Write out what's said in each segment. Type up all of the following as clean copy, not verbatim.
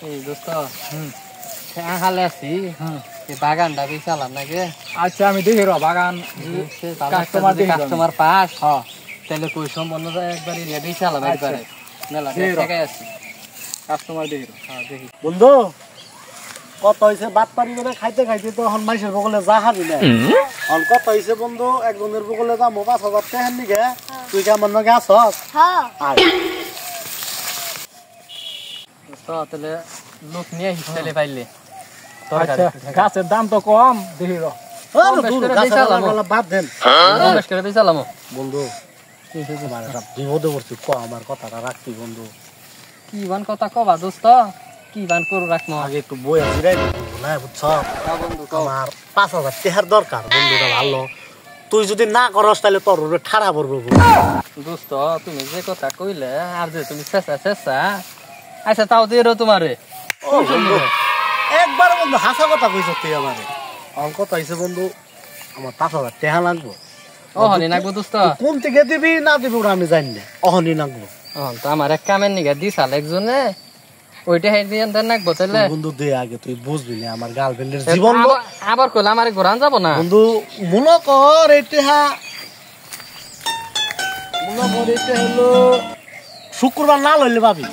এই দোস্ত হালে আছি বাগানটা বিশালাম নাকি? আচ্ছা আমি দেখি র বাগান কাস্টমার পাস তাহলে কই সম্পন্ন একবার বিশালাম একবারে মেলা জায়গায় আছি কাস্টমার দেখি দেখি। বন্ধু কত হয়েছে বাদ পারি করে খাইতে খাইতে তো এখন মাইসের বগলে যা হাবি না এখন কত হয়েছে বন্ধু একজনের বগলে যাবো 5,000 টাকা নিকে তুই কেমন নগে আস তাহলে লোক নিয়ে হিসেবে পাইলে গাছের দাম তো কম দেখি র বাদ দেন বিশালাম বন্ধু বিপদে পড়ছি ক আমার কথাটা রাখছি বন্ধু কি বান কথা কবা দোস্ত কি বান করু রাখবো আগে একটু বই জিরাই না বুঝছ আমার 5,000 টাকার দরকার বন্ধুটা ভালো তুই যদি না করস তাহলে তোর ঠাড়া পড়বো দোস্ত তুমি যে কথা কইলে আর যে তুমি শেষা আচ্ছা তাও দিয়ে তোমারে একবার বন্ধু হাসা কথা কইছ তুই আমারে আমার কথা হইছে বন্ধু আমার 5,000 টাকা লাগবো অহনি নাকবো দোস্ত কোন থেকে দিবি না দিবি ওরা আমি জানি না অহনি লাগবো তো আমার এক কামের নিগা দিছাল একজনে ওইটা হেড দিয়ে নাকবো তাহলে বন্ধু দে আগে তুই বুঝবি না আমার গার্লফ্রেন্ডের জীবন আবার কইলে আমার ঘোরান যাব না বন্ধু মনে কর এটা হলো শুক্রবার না লইলে ভাবি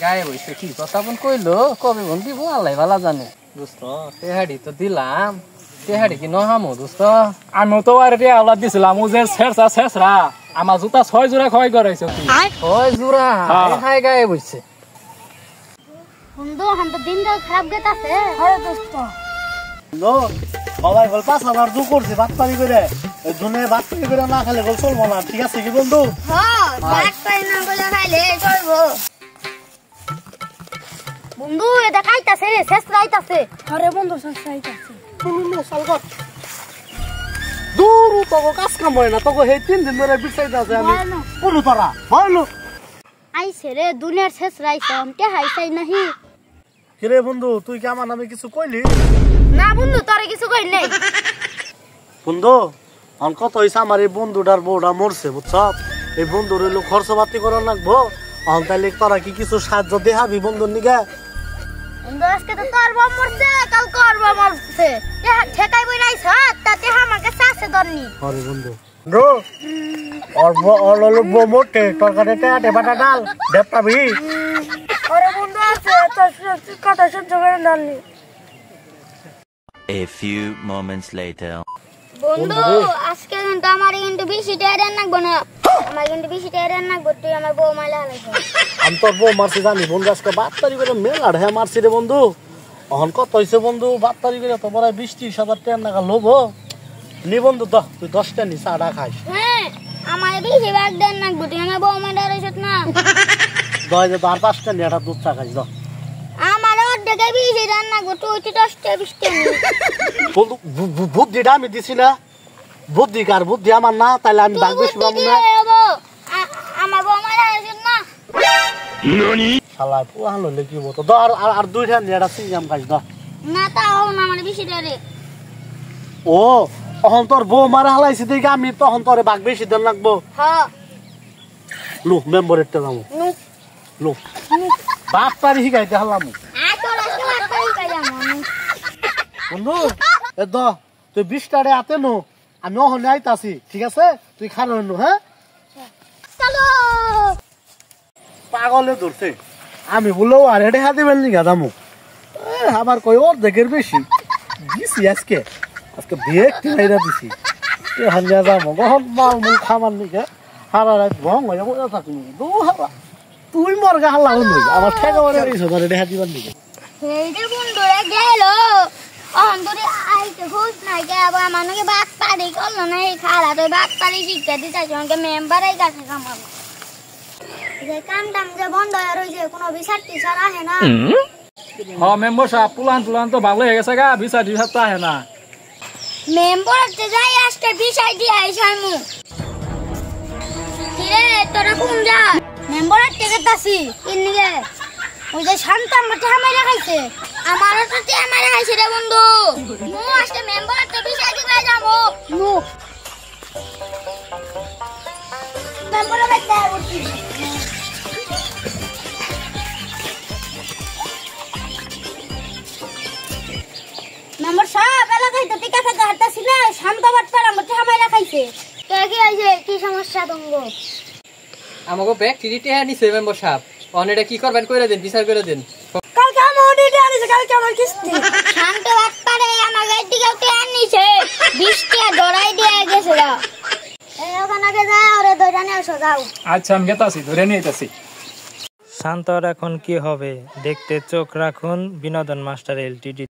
গায়ে বইছে কি কথা বোন কইলো কবে বোন দিব আল্লাহ ভালো জানে দোস্ত তেহাড়ি তো দিলাম তেহাড়ি কি নহামো দোস্ত আমি তো আর রে আওলা দিছিলাম ও যে শেষরা আমার জুতা 6 জোড়া খয় করাইছো তুই 6 জোড়া হাই গায়ে বইছে বন্ধু हम तो दिन रात खराब गेताছে আরে দোস্ত নো বাবাই বল 5,000 দু করছে বাত পারি করে এই দুনে বাত পারি করে না খেলে বল চলবো না ঠিক আছে কি বন্ধু হ্যাঁ বাত পারি না বলে খাইলে চলবো বন্ধু এটা খাইতাছে রে শেষ রাইতাছে আরে বন্ধু শেষ রাইতাছে শুনুন সালগত দূর তো কাজ কাম হয় না তো হে 3 দিন ধরে বিছাইতে আছে আমি কোন তোরা বল আইছে রে দুনিয়ার শেষ রাইছে আমকে হাইছাই নাহি কি রে বন্ধু তুই কি আমার নামে কিছু কইলি না বন্ধু তোরে কিছু কই নাই বন্ধু অন কত হইছে আমার এই বন্ধুটার বউটা মরছে বুঝছ এই বন্ধুর হইলো খরচপাতি করা লাগবো অন তাইলে তোরা কি কিছু সাহায্য দেখাবি বন্ধুর নিকে বন্ধু আজকে তো তোর বউ মরছে কাল তোর বউ মরছে ঠেকাই বই রাইছ তাতে আমাকে চাষে ধরনি আরে বন্ধু ব্রো और लोग वो मोटे तोरकारे टे बाटा डाल देख पाबी अरे बंदू আছে তো কথা সহ্য করে ডালনি A few moments later বন্ধু আজকে কিন্তু আমার কিন্তু বেশি টায়ার নাকবো না আমার কিন্তু বেশি টায়ার নাকবো তুই আমার বউ মাইলা লাগবে আমি তোর বউ মারছি জানি বন্ধু আজকে 22 তারিখ করে মেলা ঢে মারছি রে বন্ধু অহন কত হইছে বন্ধু 22 তারিখ করে তো বড় 20-30 হাজার টাকা নাকা লোভ নি বন্ধু তো তুই 10 টা নি চাটা খাইস হ্যাঁ আমার বেশি ভাগ দেন নাকবো তুই আমার বউ মাইলা রাইছত না দয় যে আর 5 টা নি এটা দুধ চা খাইস দাও আমার অর্ধেক বেশি রান নাকবো তুই 10 টা 20 টা নি বন্ধু বুদ্ধিটা আমি দিছি না বুদ্ধি কার বুদ্ধি আমার না তাইলে আমি ভাগ বেশি পাবো না আমার বউ মাইলা রাইছত না ননি শালা পুয়ান লইলে কি বতো দাও আর দুইটা নি এটা সিঙ্গাম খাইস দাও না তাও না আমার বেশি টায়ারে ও তখন তোর বউ মারা হালাইছি দেখে আমি তখন তোরে ভাগ বেশি দেন লাগবো হ্যাঁ লো মেম্বারেরটা যাবো লো বাপ তারি শিখাইতে হালাম বন্ধু এ দ তুই 20 টারে আতে নো আমি ওখানে আইতাছি ঠিক আছে তুই খানো নো হ্যাঁ চলো পাগলে ধরছে আমি বলেও আর হেঁটে হাতে বেলনি গাদামো আমার কই ওর দেখের বেশি দিছি আজকে বিয়ে কিনাইরা দিছি হানিয়া যাবো কখন মাল মুল খাবার নিকে হারা রাত ভং হয়ে যাবো থাকি দু হারা তুই মরগা হাল্লা হলো আমার ঠেকা মারে দিছো ধরে দেখা দিবার নিকে হেইডে বন্ধুরা গেল অন্তরে আইতে খুশ নাই কে আবার মানুষকে বাদ পাড়ি করলো না এই খালা তো বাদ পাড়ি শিক্ষা দিতে আমাকে মেম্বারই কাছে কামাবো যে কাম টাম যে বন্ধ হয়ে রয়েছে কোনো বিচার টিচার আহে না হ্যাঁ মেম্বার সাহেব পুলান তো ভালো হয়ে গেছে গা বিচার তো আহে না মেম্বার তে যাই আজকে বিষয় দিয়ে আইছাই মু কিরে তোরা কোন যা মেম্বার থেকে তাসি কিনগে ওই যে শান্তা মতে আমারে খাইছে আমারও তো তে আমারে খাইছে রে বন্ধু মু আজকে মেম্বার তে বিষয় দিবে যাবো মু মেম্বার বেটা উঠি সঙ্গে আমাকে ব্যাগ টিডি টেহা নিছে মেম্বার সাহেব অন এটা কি করবেন কইরা দেন বিচার করে দেন কালকে আমার ওডিটি আনিছে কালকে আমার কিস্তি শান্ত বাপ্পারে আমার গাড়ি দিকে উঠে আনিছে 20 টাকা ধরাই দিয়ে গেছে গা এই ওখানে যায় আরে দোকানে এসো যাও আচ্ছা আমি গেতাছি ধরে নিয়ে যাচ্ছি। শান্তর এখন কি হবে দেখতে চোখ রাখুন বিনোদন মাস্টার এলটিডি।